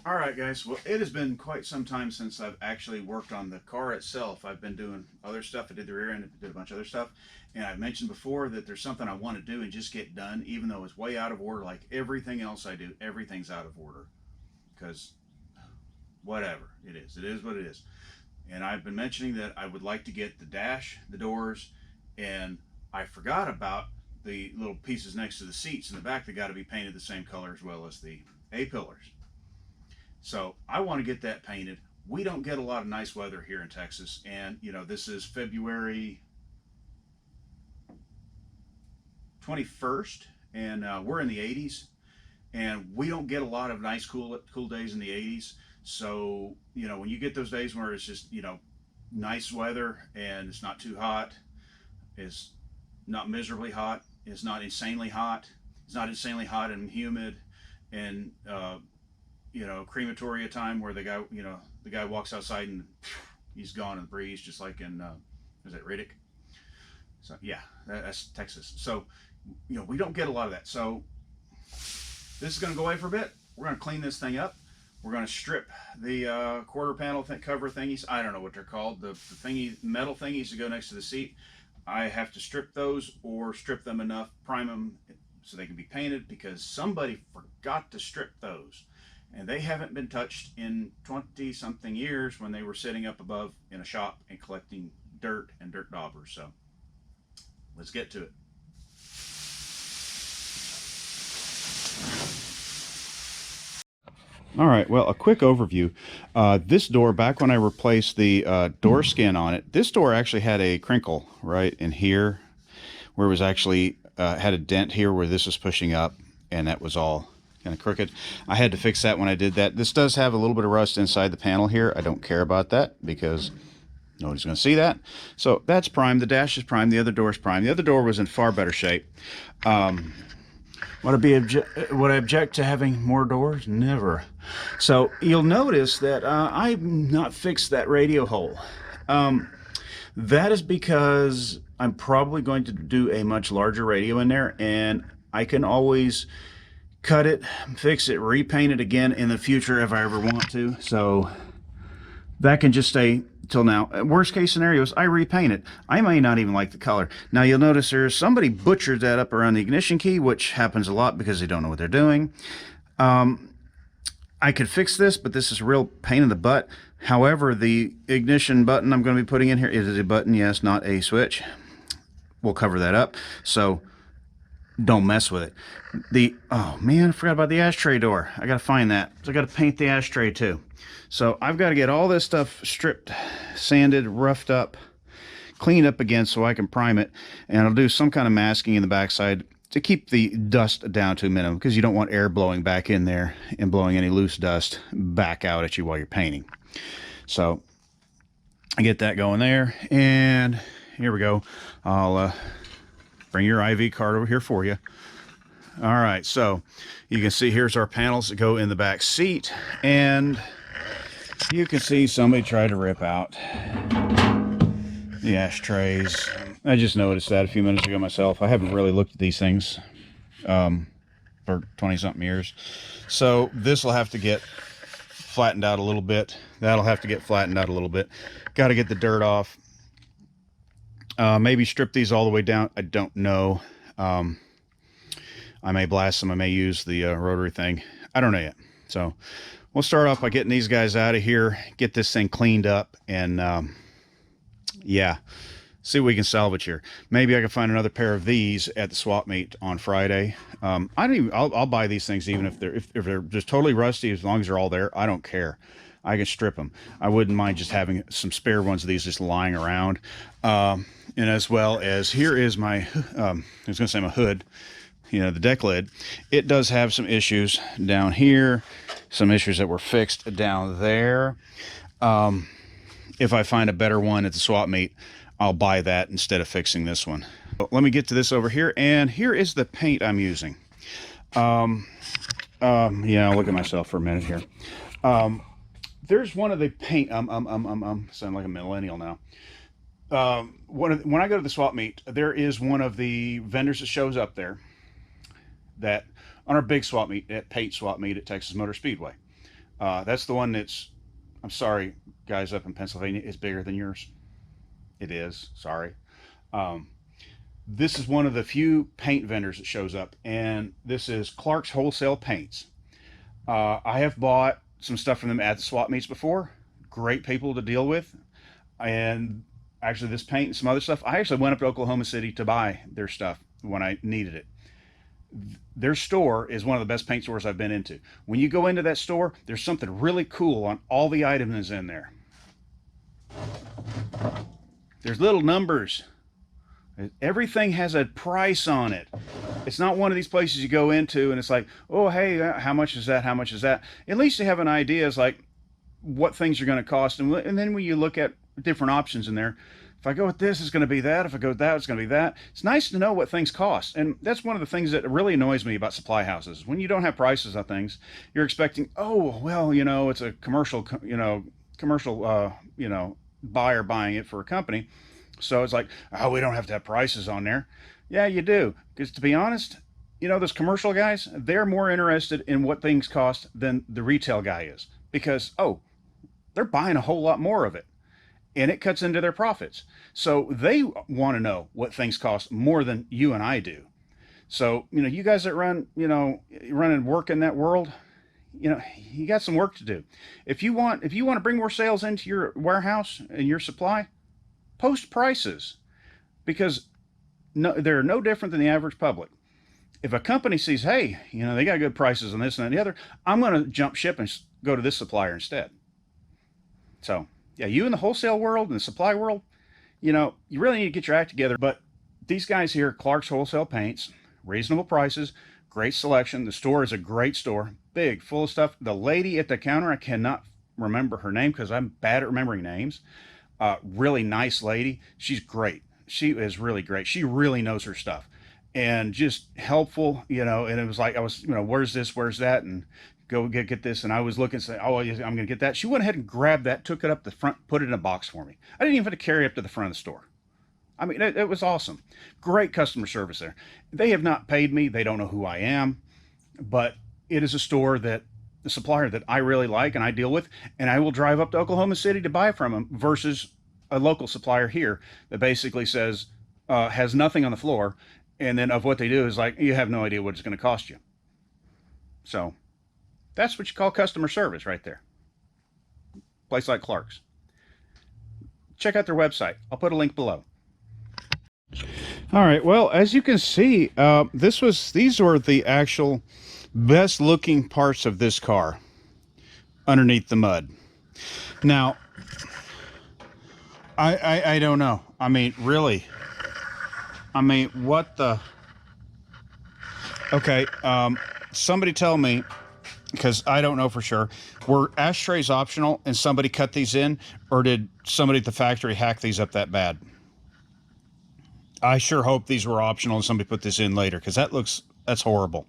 All right, guys. Well, it has been quite some time since I've actually worked on the car itself. I've been doing other stuff. I did the rear end, I did a bunch of other stuff. And I've mentioned before that there's something I want to do and just get done, even though it's way out of order. Like everything else I do, everything's out of order. Because whatever it is what it is. And I've been mentioning that I would like to get the dash, the doors, and I forgot about the little pieces next to the seats in the back that got to be painted the same color as well as the A pillars. So I want to get that painted. We don't get a lot of nice weather here in Texas, and this is February 21st, and we're in the 80s, and we don't get a lot of nice cool days in the 80s. So when you get those days where it's just nice weather and it's not too hot, it's not miserably hot, it's not insanely hot, it's not insanely hot and humid, and crematoria time where the guy walks outside and he's gone in the breeze, just like in is that Riddick? So yeah, that's Texas. So we don't get a lot of that. So this is going to go away for a bit. We're going to clean this thing up. We're going to strip the quarter panel cover thingies. I don't know what they're called. The thingy metal thingies that go next to the seat. I have to strip those or strip them enough, prime them so they can be painted, because somebody forgot to strip those. And they haven't been touched in 20 something years when they were sitting up above in a shop and collecting dirt and dirt daubers. So let's get to it. All right, well, a quick overview. This door, back when I replaced the door skin on it, this door actually had a crinkle right in here where it was actually had a dent here where this was pushing up, and that was all kind of crooked. I had to fix that when I did that. This does have a little bit of rust inside the panel here. I don't care about that because nobody's going to see that. So that's primed. The dash is primed. The other door is primed. The other door was in far better shape. Would I object to having more doors? Never. So you'll notice that I've not fixed that radio hole. That is because I'm probably going to do a much larger radio in there, and I can always cut it, fix it, repaint it again in the future if I ever want to. So that can just stay till now. Worst case scenarios, I repaint it. I may not even like the color. Now you'll notice there's somebody butchered that up around the ignition key, which happens a lot because they don't know what they're doing. I could fix this, but this is a real pain in the butt. However, the ignition button I'm going to be putting in here is a button, yes, not a switch. We'll cover that up. So don't mess with it. Oh man, I forgot about the ashtray door. I gotta find that. So I gotta paint the ashtray too. So I've got to get all this stuff stripped, sanded, roughed up, cleaned up again so I can prime it. And I'll do some kind of masking in the backside to keep the dust down to a minimum, because you don't want air blowing back in there and blowing any loose dust back out at you while you're painting. So I get that going there, and here we go. I'll bring your IV card over here for you. All right, so you can see here's our panels that go in the back seat, and you can see somebody tried to rip out the ashtrays. I just noticed that a few minutes ago myself. I haven't really looked at these things for 20-something years. So this will have to get flattened out a little bit. That'll have to get flattened out a little bit. Got to get the dirt off. Maybe strip these all the way down. I don't know. I may blast them. I may use the rotary thing. I don't know yet. So we'll start off by getting these guys out of here, get this thing cleaned up, and yeah, see what we can salvage here. Maybe I can find another pair of these at the swap meet on Friday. I'll buy these things even if they're just totally rusty. As long as they're all there, I don't care. I can strip them. I wouldn't mind just having some spare ones of these just lying around. And as well as here is my, I was going to say my hood, the deck lid. It does have some issues down here, some issues that were fixed down there. If I find a better one at the swap meet, I'll buy that instead of fixing this one. But let me get to this over here, and here is the paint I'm using. Yeah, I'll look at myself for a minute here. There's one of the paint, sound like a millennial now. When I go to the swap meet, there is one of the vendors that shows up there that on our big swap meet, at paint swap meet at Texas Motor Speedway. That's the one that's, I'm sorry, guys up in Pennsylvania, is bigger than yours. It is. Sorry. Um, this is one of the few paint vendors that shows up, and this is Clark's Wholesale Paints. I have bought some stuff from them at the swap meets before. Great people to deal with. And actually, this paint and some other stuff, I actually went up to Oklahoma City to buy their stuff when I needed it. Their store is one of the best paint stores I've been into. When you go into that store, there's something really cool on all the items in there. There's little numbers. Everything has a price on it. It's not one of these places you go into and it's like, oh, hey, how much is that? How much is that? At least you have an idea as like what things are going to cost. And then when you look at different options in there, if I go with this, it's going to be that. If I go with that, it's going to be that. It's nice to know what things cost. And that's one of the things that really annoys me about supply houses. When you don't have prices on things, you're expecting, oh, well, it's a commercial, buyer buying it for a company. So it's like, oh, we don't have to have prices on there. Yeah, you do. Because to be honest, those commercial guys, they're more interested in what things cost than the retail guy is. Because, they're buying a whole lot more of it. And it cuts into their profits. So they want to know what things cost more than you and I do. So, you guys that run and work in that world, you got some work to do. If you want to bring more sales into your warehouse and your supply, post prices, because they're no different than the average public. If a company sees, hey, they got good prices on this and the other, I'm going to jump ship and go to this supplier instead. So, yeah, you in the wholesale world and the supply world, you really need to get your act together. But these guys here, Clark's Wholesale Paints, reasonable prices, great selection. The store is a great store, big, full of stuff. The lady at the counter, I cannot remember her name because I'm bad at remembering names. Really nice lady. She's great. She is really great. She really knows her stuff and just helpful, and it was like, I was, where's this, where's that? And go get this. And I was looking and say, oh, I'm going to get that. She went ahead and grabbed that, took it up the front, put it in a box for me. I didn't even have to carry it up to the front of the store. I mean, it was awesome. Great customer service there. They have not paid me. They don't know who I am, but it is a store the supplier that I really like and I deal with, and I will drive up to Oklahoma City to buy from them versus a local supplier here that basically says, has nothing on the floor. And then of what they do is like, you have no idea what it's going to cost you. So that's what you call customer service right there. Place like Clark's. Check out their website. I'll put a link below. All right. Well, as you can see, these were the actual best looking parts of this car underneath the mud. Now, I don't know. I mean, really. I mean, what the? Okay. Somebody tell me, because I don't know for sure, were ashtrays optional and somebody cut these in, or did somebody at the factory hack these up that bad? I sure hope these were optional and somebody put this in later, because that's horrible.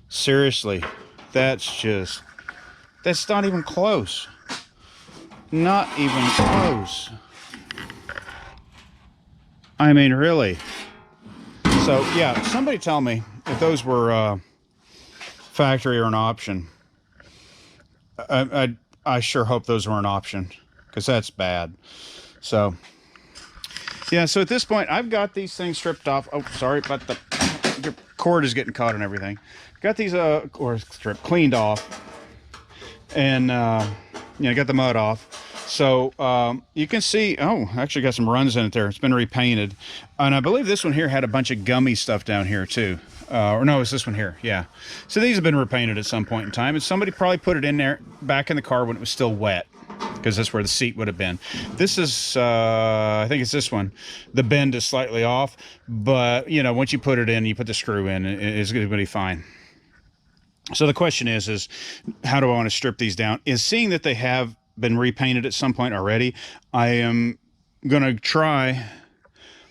Seriously, that's not even close. Not even close. I mean, really. So, yeah, somebody tell me if those were factory or an option. I sure hope those were an option, because that's bad. So, yeah, so at this point, I've got these things stripped off. Oh, sorry, but your cord is getting caught and everything. Got these cleaned off, and got the mud off. So you can see, actually got some runs in it there. It's been repainted, and I believe this one here had a bunch of gummy stuff down here too. Or no, it's this one here. Yeah. So these have been repainted at some point in time, and somebody probably put it in there back in the car when it was still wet, because that's where the seat would have been. This is, I think it's this one. The bend is slightly off, but once you put it in, you put the screw in, it's going to be fine. So the question is how do I want to strip these down? Is seeing that they have been repainted at some point already, I am going to try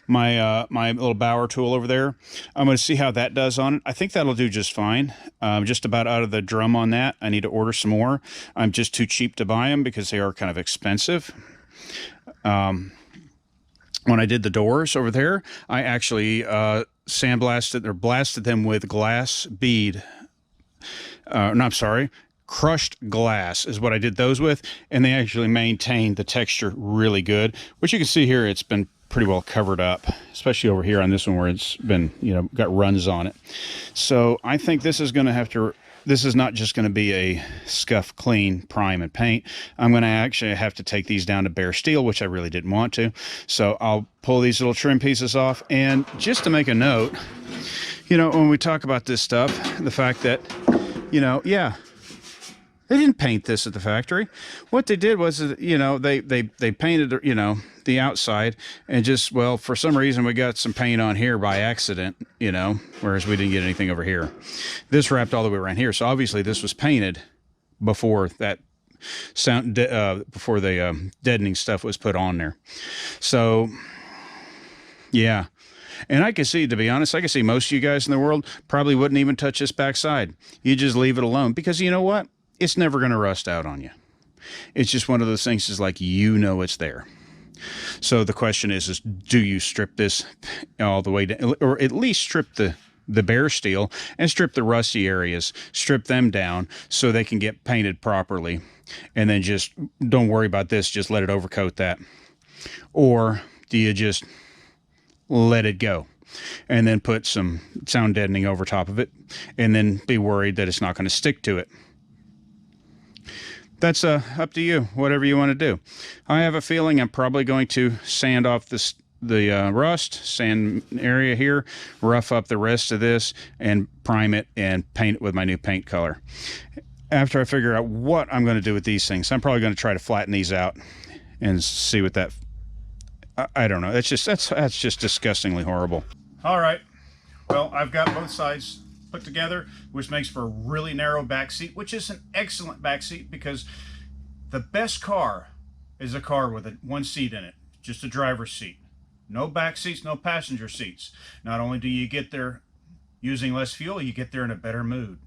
my my little Bauer tool over there. I'm going to see how that does on it. I think that'll do just fine. I'm just about out of the drum on that. I need to order some more. I'm just too cheap to buy them because they are kind of expensive. When I did the doors over there, I actually sandblasted or blasted them with glass bead. No, I'm sorry. Crushed glass is what I did those with, and they actually maintained the texture really good, which you can see here. It's been pretty well covered up, especially over here on this one where it's been, got runs on it. So I think this is going to have to, this is not just going to be a scuff, clean, prime, and paint. I'm going to actually have to take these down to bare steel, which I really didn't want to. So I'll pull these little trim pieces off. And just to make a note, when we talk about this stuff, the fact that, yeah, they didn't paint this at the factory. What they did was, they painted, the outside, and just, well, for some reason we got some paint on here by accident, whereas we didn't get anything over here. This wrapped all the way around here. So obviously this was painted before that before the deadening stuff was put on there. So, yeah. And I can see, to be honest, I can see most of you guys in the world probably wouldn't even touch this backside. You just leave it alone, because you know what? It's never going to rust out on you. It's just one of those things, is like, it's there. So the question is do you strip this all the way down, or at least strip the bare steel and strip the rusty areas, strip them down so they can get painted properly, and then just don't worry about this, just let it overcoat that? Or do you just let it go and then put some sound deadening over top of it and then be worried that it's not going to stick to it? That's up to you, whatever you want to do. I have a feeling I'm probably going to sand off the rust, sand area here, rough up the rest of this, and prime it and paint it with my new paint color. After I figure out what I'm going to do with these things, I'm probably going to try to flatten these out and see what that... I don't know. That's just disgustingly horrible. All right. Well, I've got both sides put together, which makes for a really narrow back seat, which is an excellent back seat, because the best car is a car with one seat in it, just a driver's seat. No back seats, no passenger seats. Not only do you get there using less fuel, you get there in a better mood.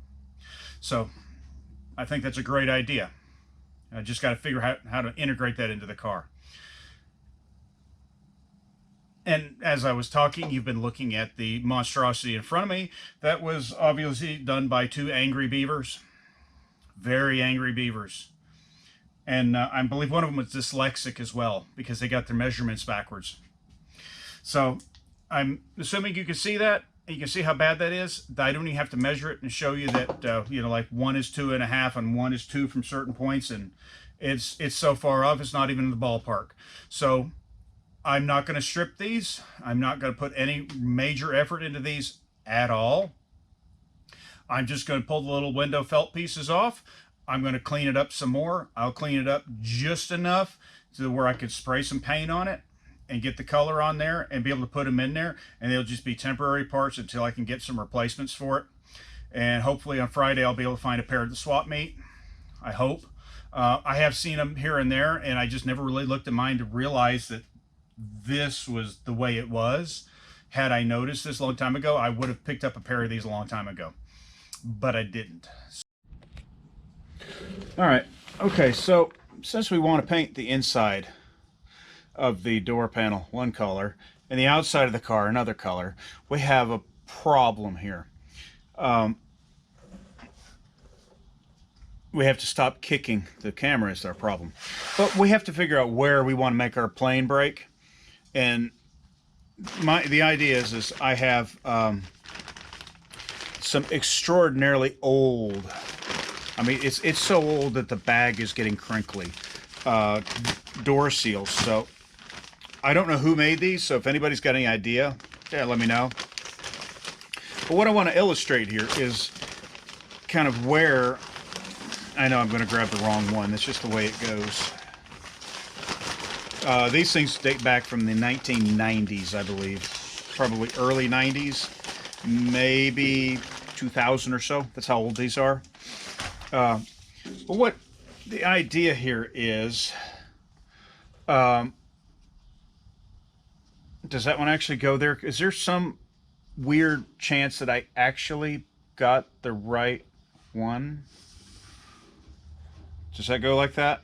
So I think that's a great idea. I just got to figure out how to integrate that into the car. And as I was talking, you've been looking at the monstrosity in front of me. That was obviously done by two angry beavers. Very angry beavers. And I believe one of them was dyslexic as well, because they got their measurements backwards. So I'm assuming you can see that. You can see how bad that is. I don't even have to measure it and show you that, like 1 is 2.5 and 1 is 2 from certain points. And it's so far off, it's not even in the ballpark. So I'm not going to strip these. I'm not going to put any major effort into these at all. I'm just going to pull the little window felt pieces off. I'm going to clean it up some more. I'll clean it up just enough to where I could spray some paint on it and get the color on there and be able to put them in there. And they'll just be temporary parts until I can get some replacements for it. And hopefully on Friday I'll be able to find a pair at the swap meet. I hope. I have seen them here and there, and I just never really looked at mine to realize that this was the way it was. Had I noticed this a long time ago, I would have picked up a pair of these a long time ago, but I didn't. All right. Okay. So since we want to paint the inside of the door panel one color and the outside of the car another color, we have a problem here. We have to stop kicking the camera is our problem, but we have to figure out where we want to make our plane break. And the idea is I have some extraordinarily old, I mean it's so old that the bag is getting crinkly, door seals. So I don't know who made these, so if anybody's got any idea, yeah, let me know. But what I want to illustrate here is kind of where, I know I'm going to grab the wrong one, that's just the way it goes. These things date back from the 1990s, I believe. Probably early 90s, maybe 2000 or so. That's how old these are. But what the idea here is, does that one actually go there? Is there some weird chance that I actually got the right one? Does that go like that?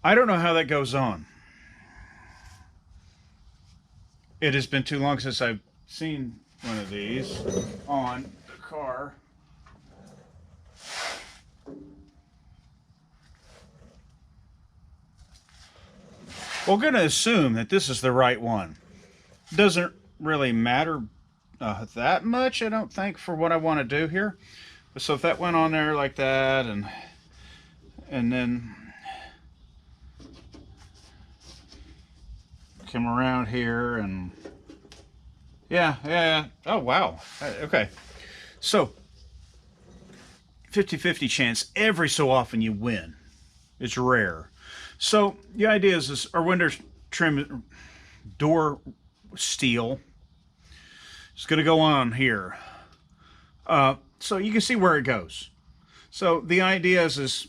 I don't know how that goes on. It has been too long since I've seen one of these on the car. We're going to assume that this is the right one. Doesn't really matter that much, I don't think, for what I want to do here. So if that went on there like that, and then come around here, and yeah. Oh, wow. Okay. So 50-50 chance every so often you win. It's rare. So the idea is our window trim door steel is going to go on here. So you can see where it goes. So the idea is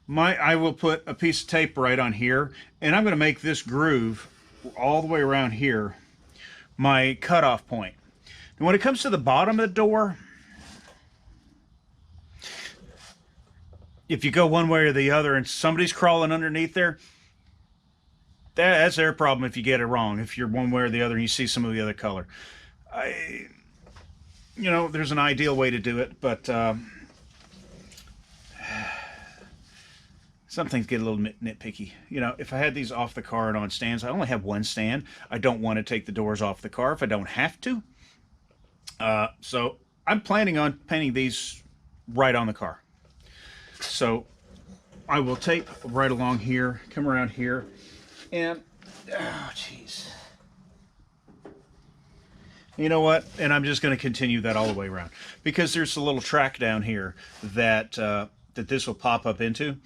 I will put a piece of tape right on here, and I'm going to make this groove all the way around here my cutoff point. And when it comes to the bottom of the door, if you go one way or the other and somebody's crawling underneath there, that's their problem if you get it wrong. If you're one way or the other and you see some of the other color. You know, there's an ideal way to do it, but some things get a little nitpicky. You know, if I had these off the car and on stands, I only have one stand. I don't want to take the doors off the car if I don't have to. So I'm planning on painting these right on the car. So I will tape right along here, come around here, and, oh, jeez. You know what? And I'm just going to continue that all the way around, because there's a little track down here that that this will pop up into.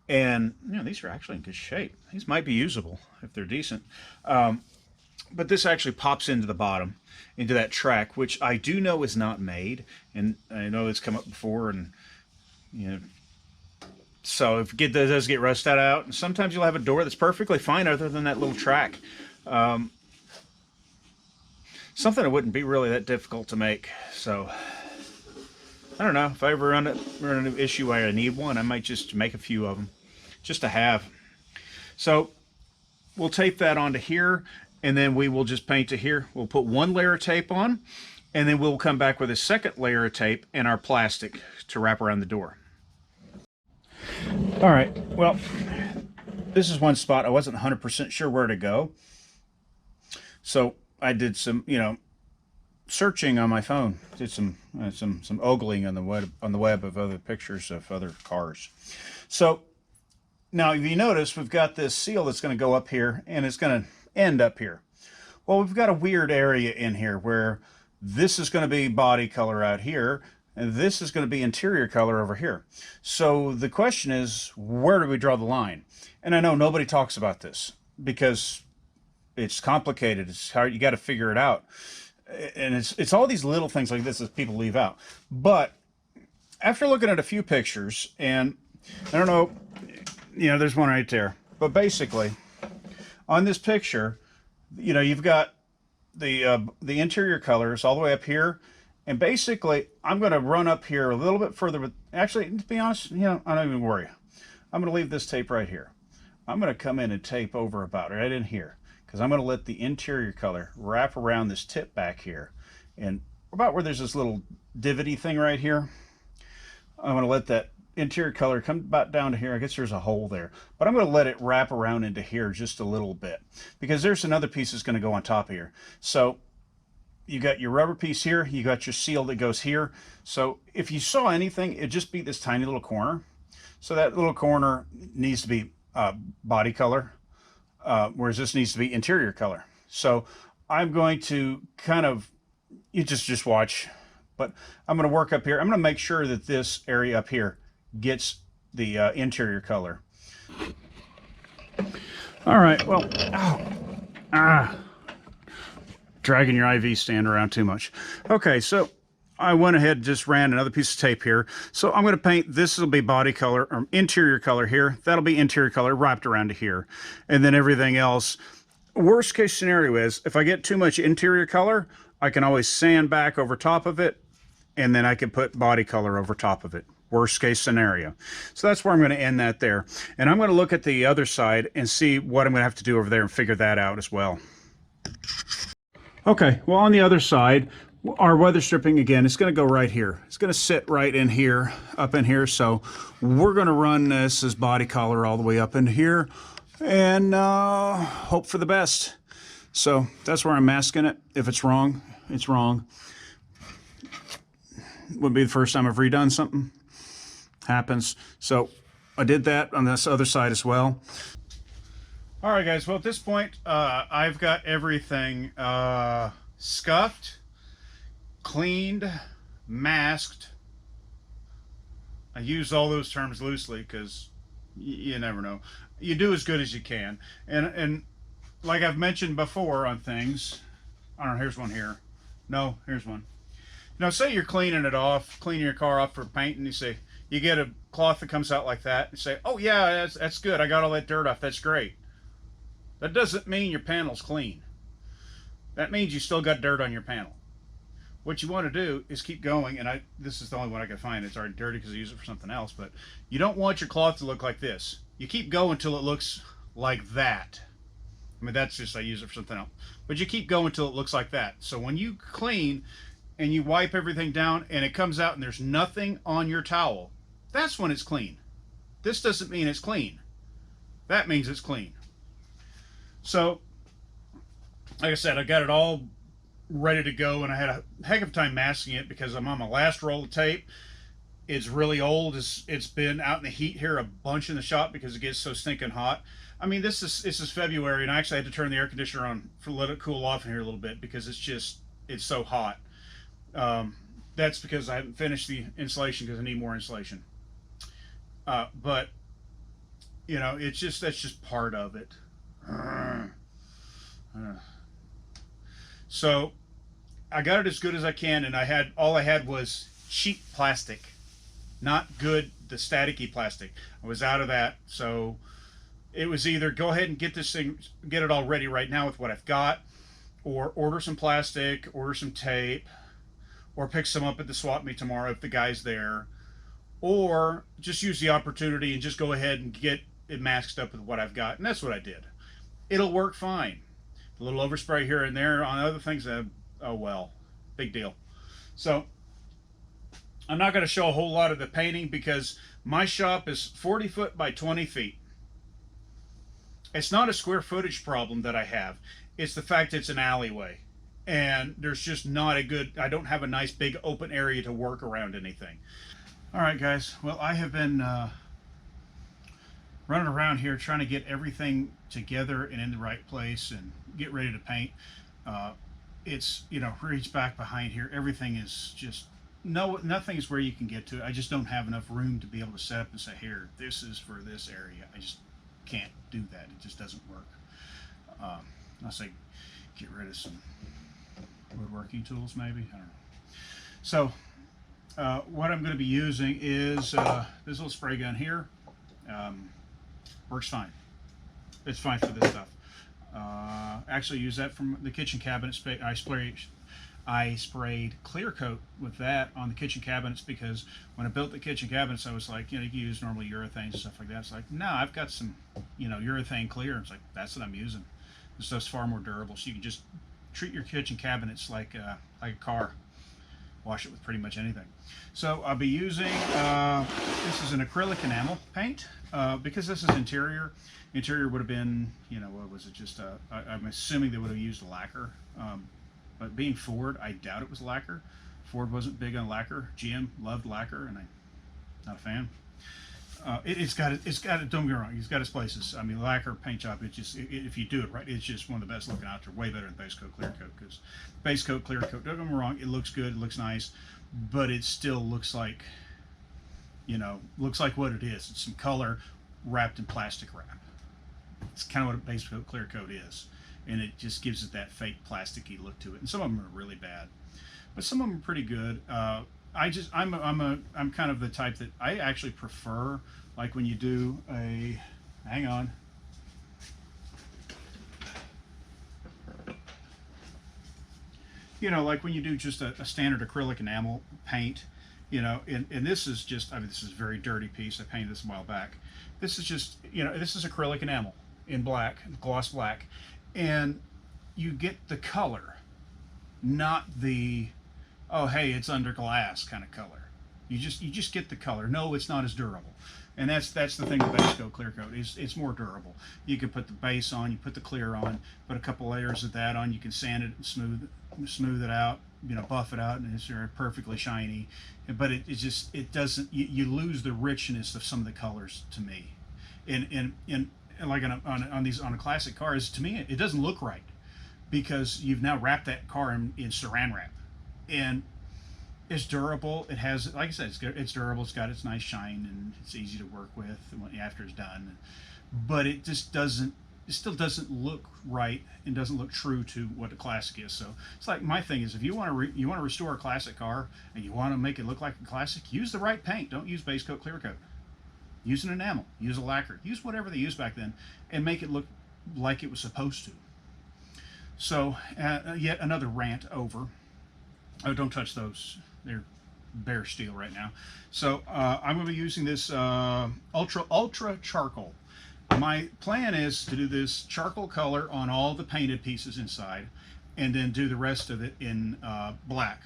And, you know, these are actually in good shape. These might be usable if they're decent. But this actually pops into the bottom, into that track, which I do know is not made. And I know it's come up before, and, you know, so if it does get rusted out, and sometimes you'll have a door that's perfectly fine other than that little track. Something that wouldn't be really that difficult to make. So I don't know, if I ever run into an issue where I need one, I might just make a few of them just to have. So we'll tape that onto here, and then we will just paint to here. We'll put one layer of tape on, and then we'll come back with a second layer of tape and our plastic to wrap around the door. All right, well, this is one spot I wasn't 100% sure where to go. So I did some, you know, searching on my phone. Did some ogling on the web of other pictures of other cars. So now, if you notice, we've got this seal that's going to go up here, and it's going to end up here. Well, we've got a weird area in here where this is going to be body color out here, and this is going to be interior color over here. So the question is, where do we draw the line? And I know nobody talks about this because it's complicated. It's hard. You got to figure it out. And it's all these little things like this that people leave out. But after looking at a few pictures, and I don't know, you know, there's one right there. But basically, on this picture, you know, you've got the interior colors all the way up here. And basically, I'm going to run up here a little bit further. But actually, to be honest, you know, I don't even worry. I'm going to leave this tape right here. I'm going to come in and tape over about right in here, because I'm going to let the interior color wrap around this tip back here. And about where there's this little divot-y thing right here, I'm going to let that interior color come about down to here. I guess there's a hole there. But I'm going to let it wrap around into here just a little bit, because there's another piece that's going to go on top of here. So you got your rubber piece here, you got your seal that goes here. So if you saw anything, it'd just be this tiny little corner. So that little corner needs to be body color, whereas this needs to be interior color. So I'm going to kind of, you just watch, but I'm going to work up here. I'm going to make sure that this area up here gets the interior color. All right, well, dragging your IV stand around too much. Okay, so I went ahead and just ran another piece of tape here. So I'm going to paint, this will be body color, or interior color here. That'll be interior color wrapped around to here. And then everything else. Worst case scenario is, if I get too much interior color, I can always sand back over top of it, and then I can put body color over top of it. Worst case scenario. So that's where I'm going to end that there. And I'm going to look at the other side and see what I'm going to have to do over there and figure that out as well. Okay, well, on the other side, our weather stripping again, it's going to go right here. It's going to sit right in here, up in here. So we're going to run this as body color all the way up in here and hope for the best. So that's where I'm masking it. If it's wrong, it's wrong. Wouldn't be the first time I've redone something. Happens. So I did that on this other side as well. All right, guys. Well, at this point, I've got everything scuffed, cleaned, masked. I use all those terms loosely because you never know. You do as good as you can. And like I've mentioned before on things, I don't know, here's one here. No, here's one. Now, say you're cleaning it off, cleaning your car off for paint, and you say, you get a cloth that comes out like that, and you say, oh yeah, that's good. I got all that dirt off. That's great. That doesn't mean your panel's clean. That means you still got dirt on your panel. What you want to do is keep going, and this is the only one I can find. It's already dirty because I use it for something else, but you don't want your cloth to look like this. You keep going until it looks like that. I mean, that's just, I use it for something else. But you keep going until it looks like that. So when you clean and you wipe everything down and it comes out and there's nothing on your towel, that's when it's clean. This doesn't mean it's clean. That means it's clean. So, like I said, I got it all ready to go, and I had a heck of a time masking it because I'm on my last roll of tape. It's really old. It's been out in the heat here a bunch in the shop because it gets so stinking hot. I mean, this is February, and I actually had to turn the air conditioner on to let it cool off in here a little bit because it's so hot. That's because I haven't finished the insulation because I need more insulation. But you know, that's just part of it. So I got it as good as I can, and all I had was cheap plastic, not good, the staticky plastic. I was out of that, so it was either go ahead and get this thing, get it all ready right now with what I've got, or order some plastic, order some tape, or pick some up at the swap meet tomorrow if the guy's there, or just use the opportunity and just go ahead and get it masked up with what I've got, and that's what I did. It'll work fine. A little overspray here and there on other things, oh well, big deal. So I'm not going to show a whole lot of the painting because my shop is 40 foot by 20 feet. It's not a square footage problem that I have. It's the fact it's an alleyway. And there's just not I don't have a nice big open area to work around anything. All right, guys. Well, I have been running around here trying to get everything together and in the right place and get ready to paint. It's, you know, reach back behind here. Everything is just, nothing is where you can get to it. I just don't have enough room to be able to set up and say, here, this is for this area. I just can't do that. It just doesn't work. I'll say get rid of some woodworking tools maybe. I don't know. So what I'm going to be using is this little spray gun here. Works fine. It's fine for this stuff. Actually use that from the kitchen cabinet. I sprayed clear coat with that on the kitchen cabinets because when I built the kitchen cabinets, I was like, you know, you can use normally urethane and stuff like that. It's like, no, I've got some, you know, urethane clear. It's like, that's what I'm using. This stuff's far more durable. So you can just treat your kitchen cabinets like a car. Wash it with pretty much anything. So I'll be using, this is an acrylic enamel paint, because this is interior. Interior would have been, you know, what was it, just, I'm assuming they would have used a lacquer. But being Ford, I doubt it was lacquer. Ford wasn't big on lacquer. GM loved lacquer, and I'm not a fan. It's got, don't get me wrong, it's got its places. I mean, lacquer paint job, if you do it right, it's just one of the best looking out there, way better than base coat, clear coat, because base coat, clear coat, don't get me wrong, it looks good, it looks nice, but it still looks like, you know, looks like what it is. It's some color wrapped in plastic wrap. It's kind of what a base coat, clear coat is, and it just gives it that fake plasticky look to it, and some of them are really bad, but some of them are pretty good. I'm kind of the type that I actually prefer, like when you do a, hang on. You know, like when you do just a standard acrylic enamel paint, you know, and this is just, I mean, this is a very dirty piece. I painted this a while back. This is just, you know, this is acrylic enamel in black, gloss black, and you get the color not the, oh hey, it's under glass kind of color. You just get the color. No, it's not as durable. And that's the thing with base coat clear coat is it's more durable. You can put the base on, you put the clear on, put a couple layers of that on, you can sand it and smooth it out, you know, buff it out, and it's perfectly shiny. But it just, it doesn't, you lose the richness of some of the colors to me. And like on these, on a classic car, is to me it doesn't look right because you've now wrapped that car in saran wrap, and it's durable. It has, like I said, it's durable. It's got its nice shine, and it's easy to work with after it's done. But it just doesn't. It still doesn't look right and doesn't look true to what a classic is. So it's like my thing is, if you want to you want to restore a classic car and you want to make it look like a classic, use the right paint. Don't use base coat, clear coat. Use an enamel. Use a lacquer. Use whatever they used back then, and make it look like it was supposed to. So yet another rant over. Oh, don't touch those. They're bare steel right now. So I'm going to be using this ultra charcoal. My plan is to do this charcoal color on all the painted pieces inside, and then do the rest of it in black.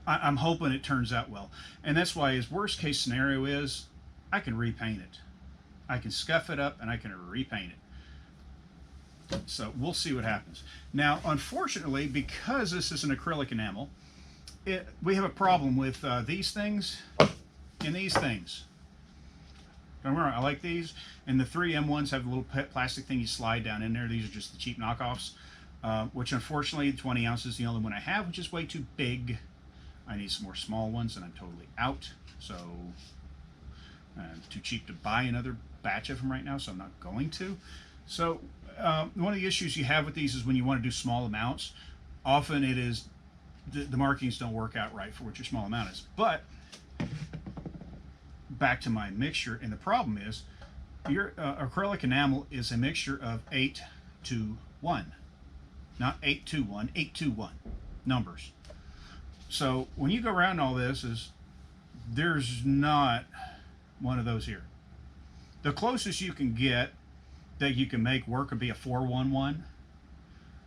I'm hoping it turns out well, and that's why his worst case scenario is I can repaint it. I can scuff it up and I can repaint it. So we'll see what happens. Now, unfortunately, because this is an acrylic enamel, we have a problem with these things and these things. Don't worry, I like these. And the 3M1s have a little plastic thing you slide down in there. These are just the cheap knockoffs, which unfortunately 20 ounces is the only one I have, which is way too big. I need some more small ones, and I'm totally out. So too cheap to buy another batch of them right now, so I'm not going to. So one of the issues you have with these is when you want to do small amounts, often it is the markings don't work out right for what your small amount is. But back to my mixture, and the problem is your acrylic enamel is a mixture of 8 to 1, not 8 to 1, 8 to 1 numbers. So when you go around all this, there's not one of those here. The closest you can get that you can make work would be a 411.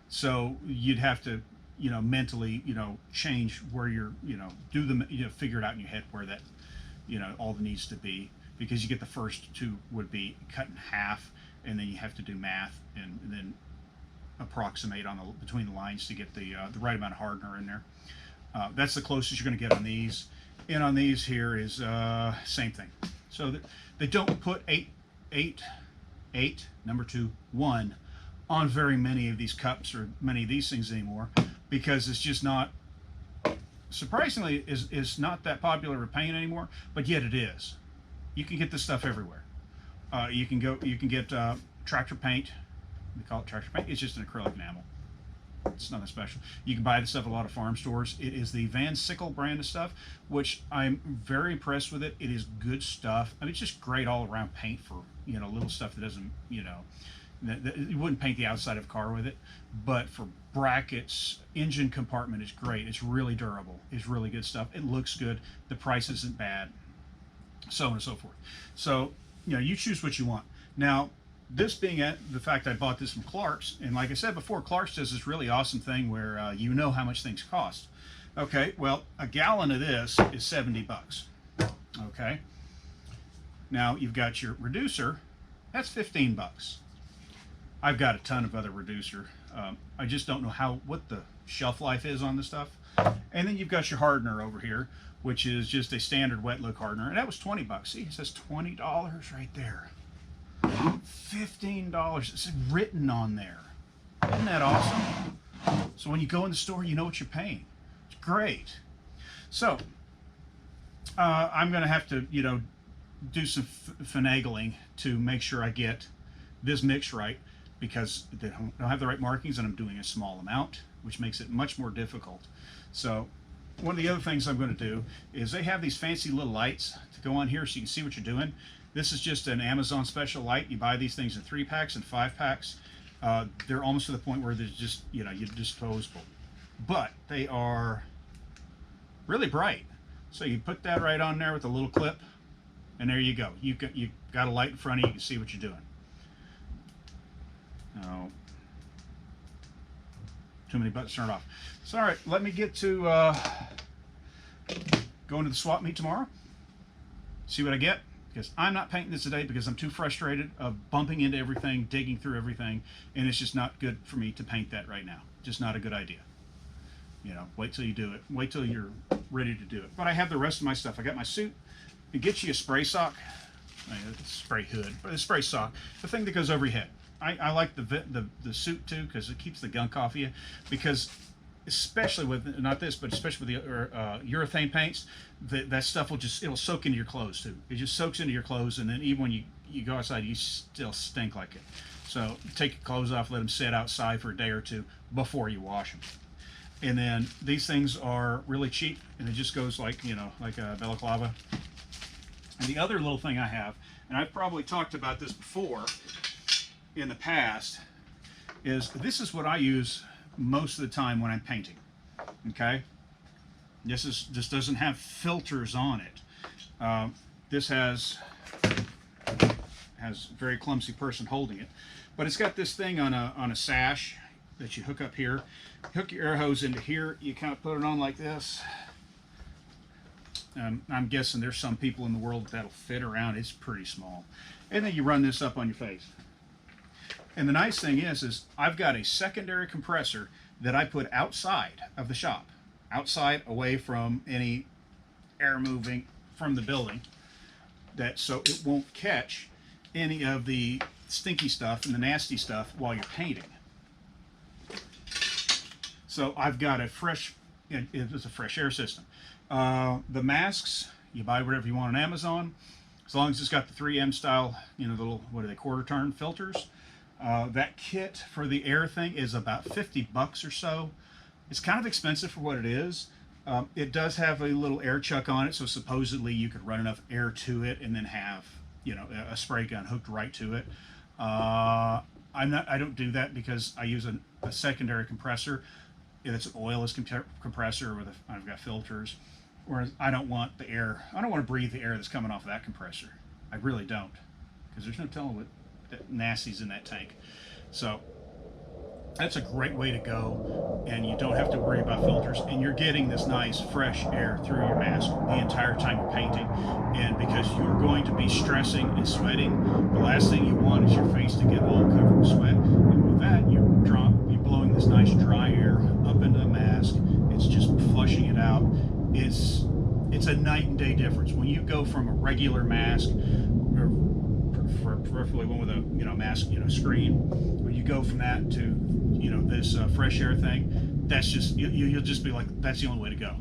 So you'd have to, you know, mentally, you know, change where you're, you know, do the, you know, figure it out in your head where that, you know, all needs to be, because you get the first two would be cut in half, and then you have to do math and then approximate on the between the lines to get the right amount of hardener in there. That's the closest you're going to get on these. And on these here is same thing. So they don't put 8, number 2, 1 on very many of these cups or many of these things anymore, because it's just not, surprisingly, is not that popular of paint anymore, but yet it is. You can get this stuff everywhere. You can get tractor paint. We call it tractor paint. It's just an acrylic enamel. It's nothing special. You can buy this stuff at a lot of farm stores. It is the Van Sickle brand of stuff, which I'm very impressed with it. It is good stuff. I mean, it's just great all around paint for, you know, little stuff that doesn't, you know, you wouldn't paint the outside of a car with it, but for brackets, engine compartment is great. It's really durable. It's really good stuff. It looks good. The price isn't bad, so on and so forth. So, you know, you choose what you want. Now, this being the fact I bought this from Clark's, and like I said before, Clark's does this really awesome thing where you know how much things cost. Okay, well, a gallon of this is 70 bucks. Okay, now you've got your reducer, that's 15 bucks. I've got a ton of other reducer. I just don't know what the shelf life is on this stuff. And then you've got your hardener over here, which is just a standard wet look hardener, and that was 20 bucks. See, it says $20 right there. $15. It's written on there. Isn't that awesome? So when you go in the store, you know what you're paying. It's great. So I'm going to have to, you know, do some finagling to make sure I get this mix right, because they don't have the right markings, and I'm doing a small amount, which makes it much more difficult. So one of the other things I'm going to do is they have these fancy little lights to go on here so you can see what you're doing. This is just an Amazon special light. You buy these things in 3-packs and 5-packs. They're almost to the point where they're just, you know, you're disposable. But they are really bright. So you put that right on there with a little clip, and there you go. You got a light in front of you. You can see what you're doing. Now, Too many buttons turned off. So all right, let me get to going to the swap meet tomorrow. See what I get, because I'm not painting this today because I'm too frustrated of bumping into everything, digging through everything, and it's just not good for me to paint that right now. Just not a good idea. You know, wait till you do it. Wait till you're ready to do it. But I have the rest of my stuff. I got my suit. It gets you a spray sock, spray hood, but a spray sock, the thing that goes over your head. I like the suit too because it keeps the gunk off you. Because especially with not this, but especially with the urethane paints, that stuff it'll soak into your clothes too. It just soaks into your clothes, and then even when you go outside, you still stink like it. So take your clothes off, let them sit outside for a day or two before you wash them. And then these things are really cheap, and it just goes like, you know, like a balaclava. And the other little thing I have, and I've probably talked about this before in the past, is this is what I use most of the time when I'm painting. Okay, this doesn't have filters on it. This has very clumsy person holding it, but it's got this thing on a sash that you hook up here. Hook your air hose into here. You kind of put it on like this. I'm guessing there's some people in the world that'll fit around. It's pretty small. And then you run this up on your face. And the nice thing is I've got a secondary compressor that I put outside of the shop, outside away from any air moving from the building, so it won't catch any of the stinky stuff and the nasty stuff while you're painting. So I've got a fresh, it's a fresh air system. The masks, you buy whatever you want on Amazon, as long as it's got the 3M style, you know, the little, what are they, quarter turn filters. That kit for the air thing is about $50 or so. It's kind of expensive for what it is. It does have a little air chuck on it, so supposedly you could run enough air to it and then have, you know, a spray gun hooked right to it. I don't do that because I use a secondary compressor. It's an oilless compressor with I've got filters. Whereas I don't want the air. I don't want to breathe the air that's coming off of that compressor. I really don't, because there's no telling what nasty's in that tank. So that's a great way to go, and you don't have to worry about filters, and you're getting this nice fresh air through your mask the entire time you're painting. And because you're going to be stressing and sweating, the last thing you want is your face to get all covered with sweat. And with that, you're blowing this nice dry air up into the mask. It's just flushing it out. It's a night and day difference when you go from a regular mask, or preferably one with a mask screen. When you go from that to this fresh air thing, that's just you'll just be like, that's the only way to go.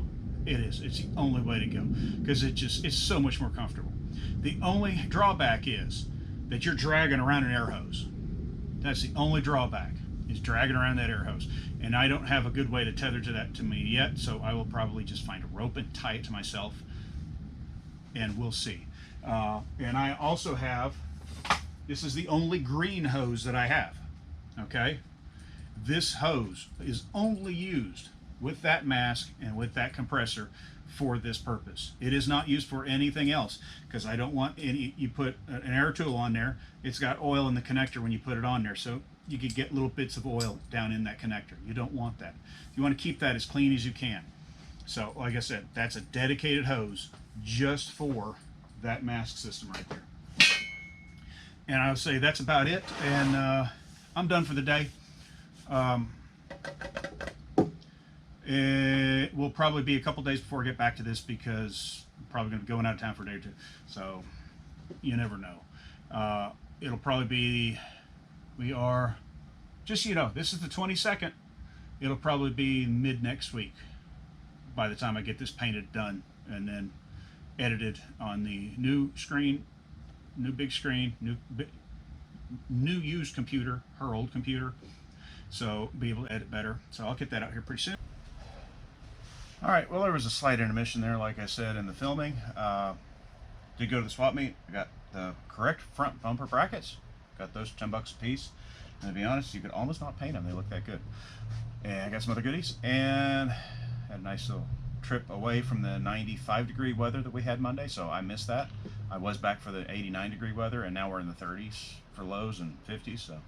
It's the only way to go, because it's so much more comfortable. The only drawback is that you're dragging around an air hose. That's the only drawback, is dragging around that air hose. And I don't have a good way to tether to me yet, so I will probably just find a rope and tie it to myself, and we'll see. And I also have, this is the only green hose that I have, okay? This hose is only used with that mask and with that compressor for this purpose. It is not used for anything else, because I don't want any, you put an air tool on there, it's got oil in the connector when you put it on there, so you could get little bits of oil down in that connector. You don't want that. You want to keep that as clean as you can. So like I said, that's a dedicated hose just for that mask system right there. And I would say that's about it, and I'm done for the day. It will probably be a couple days before I get back to this, because I'm probably going to be going out of town for a day or two, so you never know. It'll probably be, we are just, this is the 22nd. It'll probably be mid next week by the time I get this painted done and then edited on the new screen, new big screen, new used computer, her old computer, so be able to edit better. So I'll get that out here pretty soon. All right, well, there was a slight intermission there, like I said, in the filming. Did go to the swap meet. I got the correct front bumper brackets. Got those for $10 a piece. And to be honest, you could almost not paint them. They look that good. And I got some other goodies, and had a nice little trip away from the 95-degree weather that we had Monday, so I missed that. I was back for the 89-degree weather, and now we're in the 30s for lows and 50s. So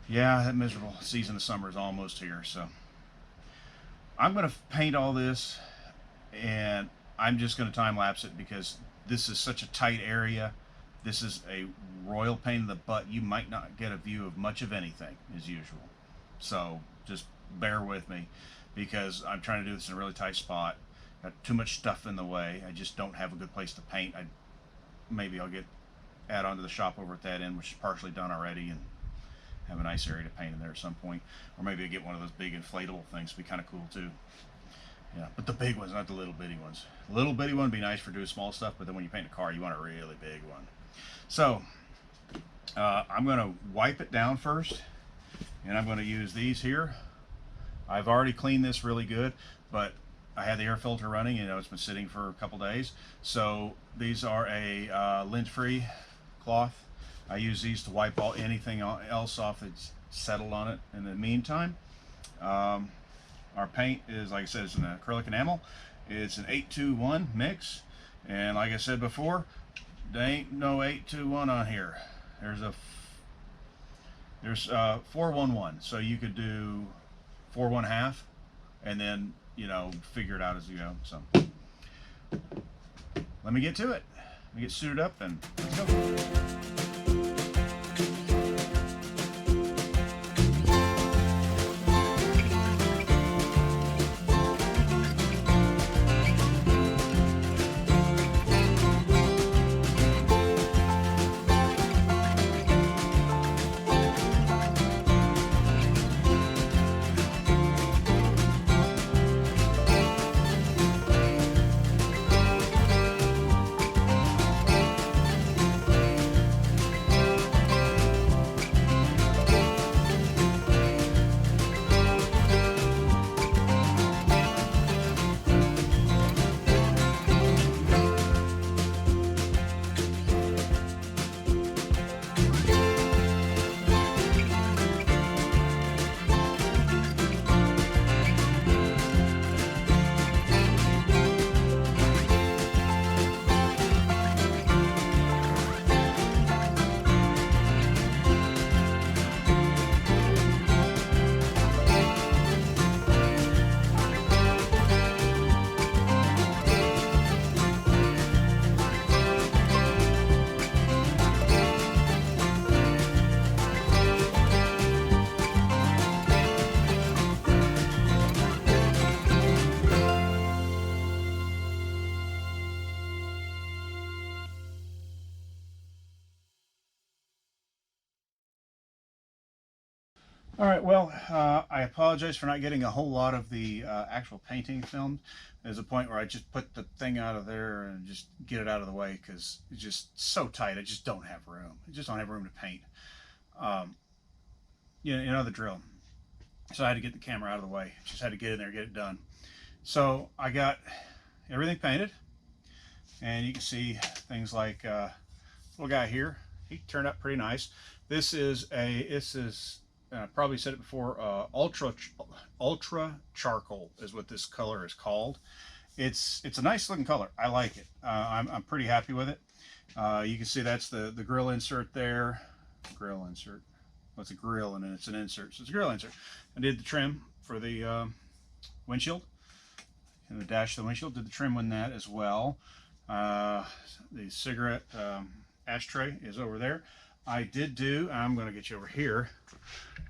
yeah, that miserable season of summer is almost here. So I'm going to paint all this, and I'm just going to time lapse it because this is such a tight area. This is a royal pain in the butt. You might not get a view of much of anything as usual. So just bear with me because I'm trying to do this in a really tight spot. Got too much stuff in the way. I just don't have a good place to paint. Maybe I'll add on to the shop over at that end, which is partially done already, and have a nice area to paint in there at some point. Or maybe I'll get one of those big inflatable things. It'd be kind of cool too. Yeah, but the big ones, not the little bitty ones. The little bitty one would be nice for doing small stuff, but then when you paint a car, you want a really big one. So I'm going to wipe it down first, and I'm going to use these here. I've already cleaned this really good, but I had the air filter running. You know, it's been sitting for a couple days. So these are a lint-free cloth. I use these to wipe anything else off that's settled on it. In the meantime, our paint is, like I said, it's an acrylic enamel. It's an 821 mix, and like I said before, there ain't no 821 on here. There's 411, so you could do 4 1/2, and then, you know, figure it out as you go. So let me get to it. Let me get suited up and let's go. All right, well, I apologize for not getting a whole lot of the actual painting filmed. There's a point where I just put the thing out of there and just get it out of the way because it's just so tight. I just don't have room. I just don't have room to paint. You know the drill. So I had to get the camera out of the way. Just had to get in there, get it done. So I got everything painted, and you can see things like little guy here. He turned out pretty nice. This is I probably said it before, ultra charcoal is what this color is called. It's a nice looking color. I like it. I'm pretty happy with it. You can see that's the grill insert there. Grill insert. Well, it's a grill and then it's an insert. So it's a grill insert. I did the trim for the windshield and the dash of the windshield. Did the trim on that as well. The cigarette ashtray is over there. I did do, I'm going to get you over here.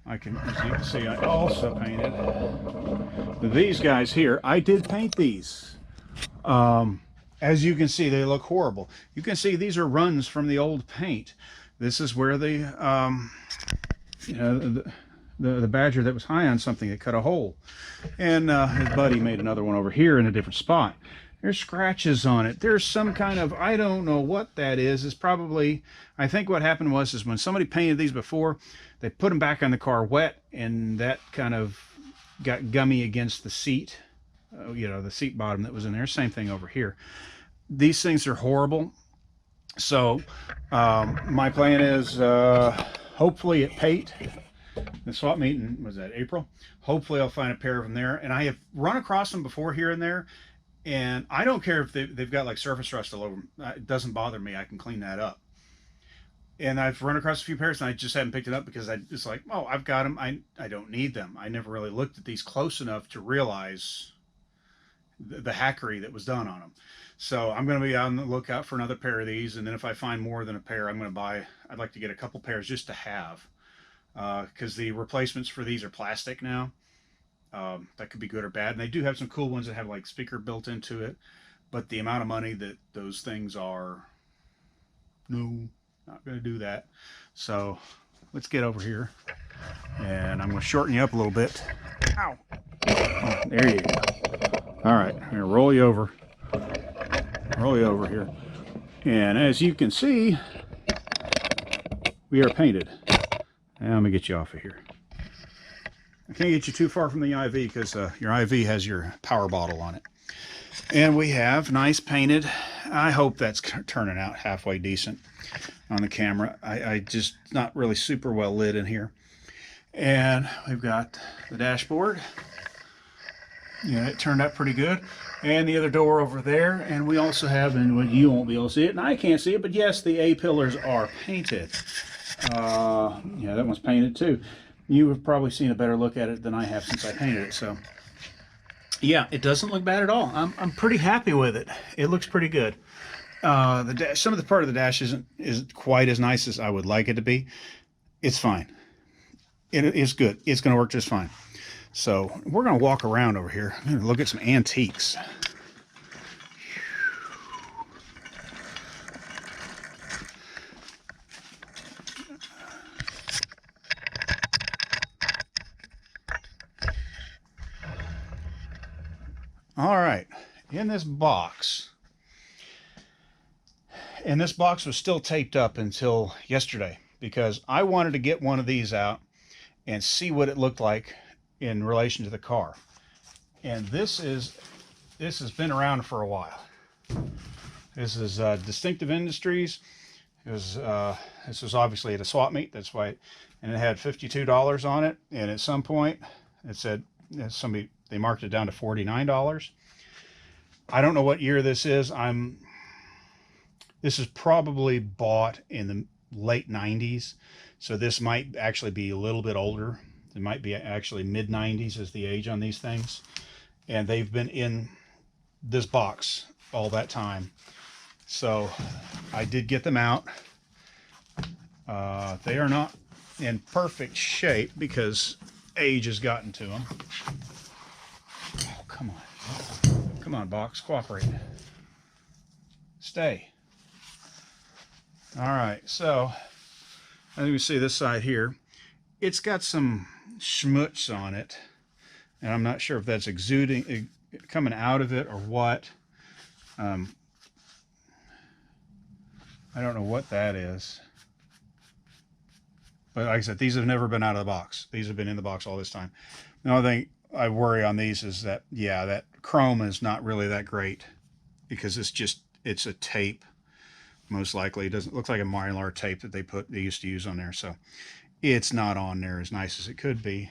As you can see, I also painted these guys here. I did paint these. As you can see, they look horrible. You can see these are runs from the old paint. This is where the badger that was high on something that cut a hole. And his buddy made another one over here in a different spot. There's scratches on it. There's some kind of, I don't know what that is. It's probably, I think what happened was when somebody painted these before, they put them back on the car wet, and that kind of got gummy against the seat, the seat bottom that was in there. Same thing over here. These things are horrible. So my plan is hopefully at Pate, the swap meeting, was that April? Hopefully I'll find a pair of them there. And I have run across them before here and there. And I don't care if they've got like surface rust all over them. It doesn't bother me. I can clean that up. and I've run across a few pairs and I just haven't picked it up because I it's like, oh, I've got them. I don't need them. I never really looked at these close enough to realize the hackery that was done on them. So I'm going to be on the lookout for another pair of these, and then if I find more than a pair, I'm going to buy. I'd like to get a couple pairs just to have, because the replacements for these are plastic now. That could be good or bad, and they do have some cool ones that have like speaker built into it. But the amount of money that those things are, no, not going to do that. So let's get over here, and I'm going to shorten you up a little bit. Ow! Oh, there you go. All right, I'm gonna roll you over here. And as you can see, we are painted. Now let me get you off of here. I can't get you too far from the IV because your IV has your power bottle on it. And we have nice painted. I hope that's turning out halfway decent on the camera. I just not really super well lit in here. And we've got the dashboard. Yeah, it turned out pretty good. And the other door over there. And we also have, and you won't be able to see it, and I can't see it, but yes, the A-pillars are painted. Yeah, that one's painted too. You have probably seen a better look at it than I have since I painted it. So, yeah, it doesn't look bad at all. I'm pretty happy with it. It looks pretty good. Some of the part of the dash isn't quite as nice as I would like it to be. It's fine. It is good. It's going to work just fine. So we're going to walk around over here. I'm going to look at some antiques. All right, in this box, and this box was still taped up until yesterday because I wanted to get one of these out and see what it looked like in relation to the car. And this has been around for a while. This is Distinctive Industries. This was obviously at a swap meet. That's why, and it had $52 on it. And at some point, it said they marked it down to $49. I don't know what year this is. This is probably bought in the late 90s, so this might actually be a little bit older. It might be actually mid-90s is the age on these things. And they've been in this box all that time. So I did get them out. They are not in perfect shape because age has gotten to them. Oh, come on. Come on, box. Cooperate. Stay. All right. So as you can see this side here, it's got some schmutz on it, and I'm not sure if that's exuding, coming out of it or what. I don't know what that is. But like I said, these have never been out of the box. These have been in the box all this time. The only thing I worry on these is that, yeah, that chrome is not really that great because it's a tape. Most likely, it doesn't look like a Mylar tape that they used to use on there. So it's not on there as nice as it could be.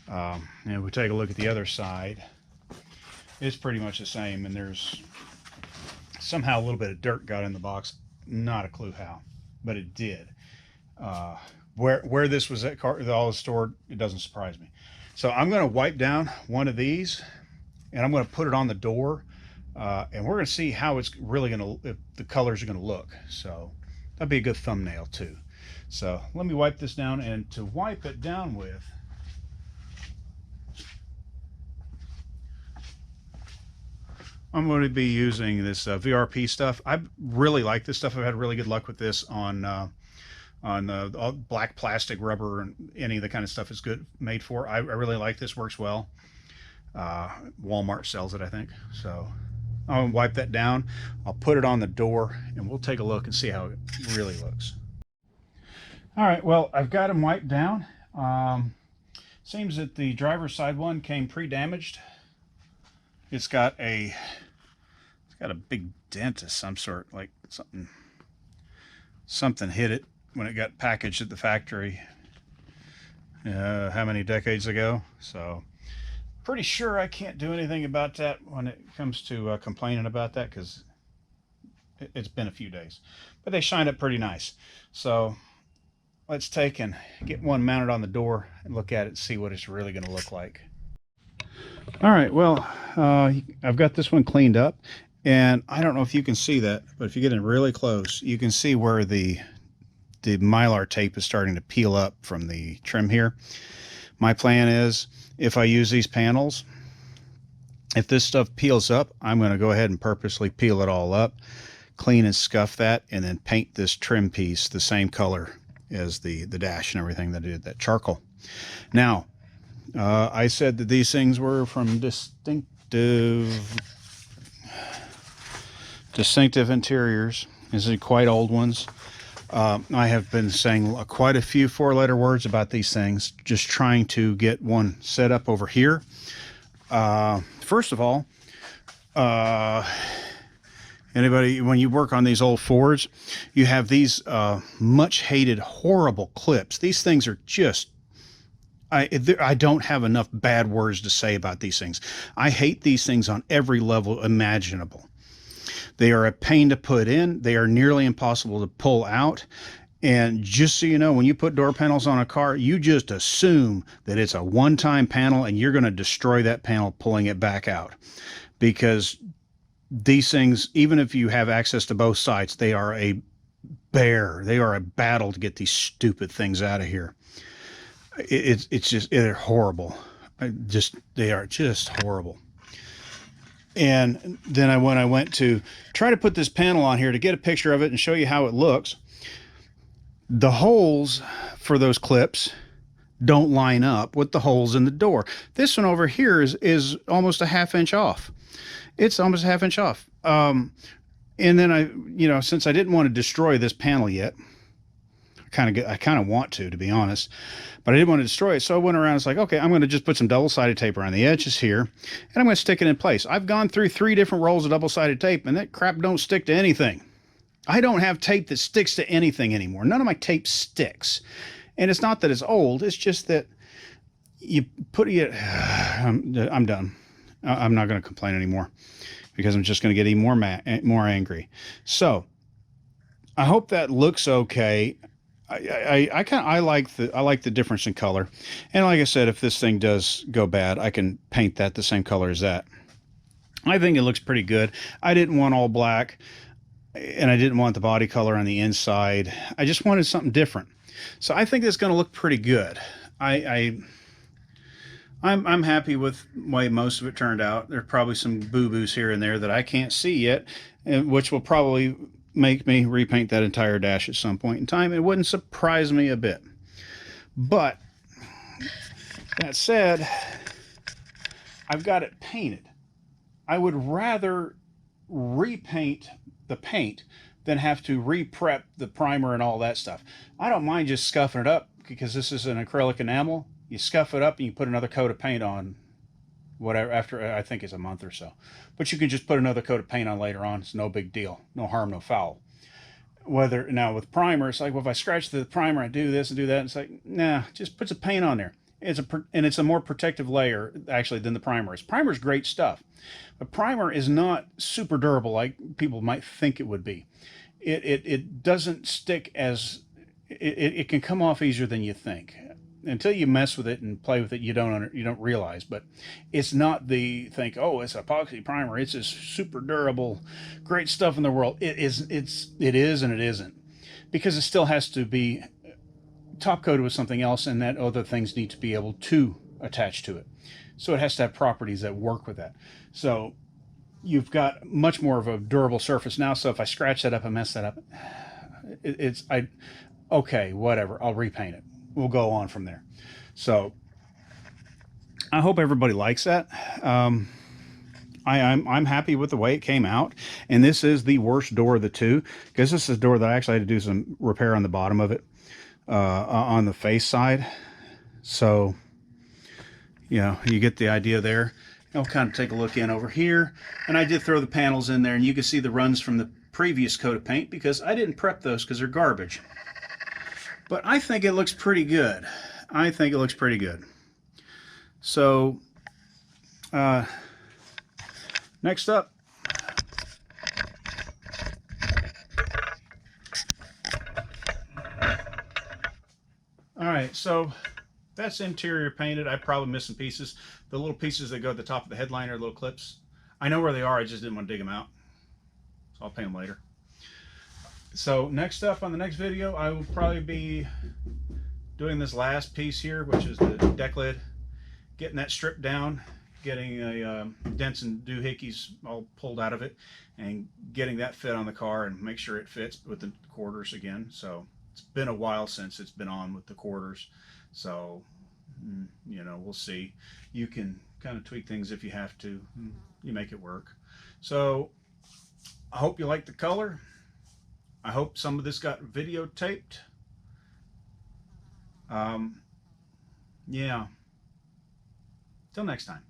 And we take a look at the other side. It's pretty much the same, and there's somehow a little bit of dirt got in the box. Not a clue how, but it did. Where this was at all stored, it doesn't surprise me. So I'm going to wipe down one of these, and I'm going to put it on the door, and we're going to see how it's really going to, if the colors are going to look. So that'd be a good thumbnail too. So let me wipe this down, and to wipe it down with, I'm going to be using this VRP stuff. I really like this stuff. I've had really good luck with this on black plastic, rubber, and any of the kind of stuff it's good made for. I really like this. Works well. Walmart sells it, I think. So I'll wipe that down. I'll put it on the door, and we'll take a look and see how it really looks. All right, well, I've got them wiped down. Seems that the driver's side one came pre-damaged. It's got a big dent of some sort, like something hit it when it got packaged at the factory. How many decades ago? So pretty sure I can't do anything about that when it comes to complaining about that, because It's been a few days, but they shine up pretty nice. So let's take and get one mounted on the door and look at it and see what it's really going to look like. All right, well, I've got this one cleaned up, and I don't know if you can see that, but if you get in really close, you can see where the Mylar tape is starting to peel up from the trim here. My plan is, if I use these panels, if this stuff peels up, I'm going to go ahead and purposely peel it all up, clean and scuff that, and then paint this trim piece the same color as the dash and everything that I did, that charcoal. Now, I said that these things were from Distinctive Interiors. These are quite old ones. I have been saying quite a few four-letter words about these things, just trying to get one set up over here. First of all, anybody, when you work on these old Fords, you have these much hated, horrible clips. These things are just, I don't have enough bad words to say about these things. I hate these things on every level imaginable. They are a pain to put in. They are nearly impossible to pull out. And just so you know, when you put door panels on a car, you just assume that it's a one-time panel and you're going to destroy that panel pulling it back out. Because these things, even if you have access to both sides, they are a bear. They are a battle to get these stupid things out of here. It's just, they're horrible. They are just horrible. And then when I went to try to put this panel on here to get a picture of it and show you how it looks, the holes for those clips don't line up with the holes in the door. This one over here is almost a half-inch off. It's almost a half-inch off. And then since I didn't want to destroy this panel yet, I kind of want to be honest, but I didn't want to destroy it. So I went around and was like, okay, I'm going to just put some double-sided tape around the edges here, and I'm going to stick it in place. I've gone through 3 different rolls of double-sided tape, and that crap don't stick to anything. I don't have tape that sticks to anything anymore. None of my tape sticks. And it's not that it's old. It's just that you put it... I'm done. I'm not going to complain anymore because I'm just going to get even more angry. So I hope that looks okay. I like the difference in color. And like I said, if this thing does go bad, I can paint that the same color as that. I think it looks pretty good. I didn't want all black, and I didn't want the body color on the inside. I just wanted something different. So I think it's going to look pretty good. I'm happy with the way most of it turned out. There's probably some boo-boos here and there that I can't see yet, which will probably make me repaint that entire dash at some point in time. It wouldn't surprise me a bit. But that said, I've got it painted. I would rather repaint the paint than have to re-prep the primer and all that stuff. I don't mind just scuffing it up because this is an acrylic enamel. You scuff it up and you put another coat of paint on whatever after, I think it's a month or so. But you can just put another coat of paint on later on. It's no big deal. No harm, no foul. Now with primer, it's like, well, if I scratch the primer, I do this and do that. And it's like, nah, just put some paint on there. It's a more protective layer actually than the primer is. Primer's great stuff, but primer is not super durable like people might think it would be. It doesn't stick as it can come off easier than you think. Until you mess with it and play with it, you don't realize. But it's not the think, oh, it's epoxy primer. It's this super durable, great stuff in the world. It is and it isn't, because it still has to be top coated with something else, and that other things need to be able to attach to it. So it has to have properties that work with that. So you've got much more of a durable surface now. So if I scratch that up and mess that up, okay, whatever. I'll repaint it. We'll go on from there. So I hope everybody likes that. I'm happy with the way it came out. And this is the worst door of the two, because this is a door that I actually had to do some repair on the bottom of it, on the face side. So, you get the idea there. I'll kind of take a look in over here. And I did throw the panels in there, and you can see the runs from the previous coat of paint because I didn't prep those because they're garbage. But I think it looks pretty good. So, next up, right, so that's interior painted. I probably missed some pieces. The little pieces that go at the top of the headliner, little clips. I know where they are. I just didn't want to dig them out. So I'll paint them later. So next up on the next video, I will probably be doing this last piece here, which is the deck lid. Getting that stripped down, getting a dents and doohickeys all pulled out of it, and getting that fit on the car and make sure it fits with the quarters again. So it's been a while since it's been on with the quarters. So, you know, we'll see. You can kind of tweak things if you have to. You make it work. So I hope you like the color. I hope some of this got videotaped. Yeah. Till next time.